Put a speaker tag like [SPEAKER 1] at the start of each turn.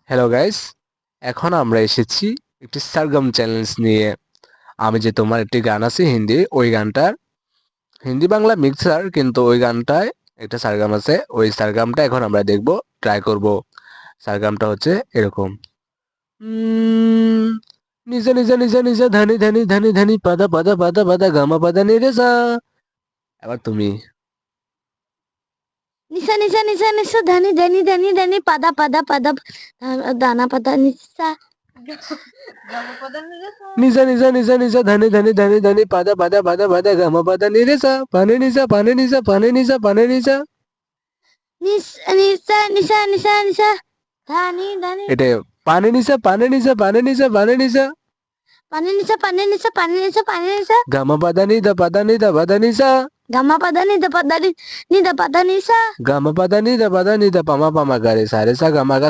[SPEAKER 1] Hello guys, এখন আমরা এসেছি একটি সারগম চ্যালেঞ্জ নিয়ে। আমি যে তোমার একটি গান আছে হিন্দি, ওই গানটার হিন্দি বাংলা মিক্সার, কিন্তু ওই গানটায় একটা সারগাম আছে। ওই সারগামটা এখন আমরা দেখব, ট্রাই করব। সারগামটা হচ্ছে এরকম। উম, নিজা নিজা নিজা নিজা ধানি ধানি ধানি ধানি পাদা পাদা পাদা পাদা গামা পাদা নি রে সা। এবার তুমি।
[SPEAKER 2] নিশা নিশা নিশা নিশা ধানি ধানি ধানি ধানি পাদা পাদা পাদা দানা পাদা নিশা
[SPEAKER 1] নিজা নিজা নিজা নিজা ধানি ধানি ধানি ধানি পাদা পাদা পাদা পাদা গামা পাদা নি রে সা। পানে নিসা পানে নিসা পানে নিসা পানে নিসা।
[SPEAKER 2] নিশা নিশা নিশা নিশা নিশা ধানি ধানি
[SPEAKER 1] এটা পানে নিসা পানে নিসা পানে নিসা পানে নিসা।
[SPEAKER 2] পানি নিশা পানি নিশা পানি নিশা পানি নিশা
[SPEAKER 1] গামা পাদানি দা পাদানি দা পাদানি সা।
[SPEAKER 2] গামা পাদা নি দা পাদা নি দা পাদা নিশা
[SPEAKER 1] গামা পাদানি দা পাদানি দা পামা পামা গারে সারে সা গামা গা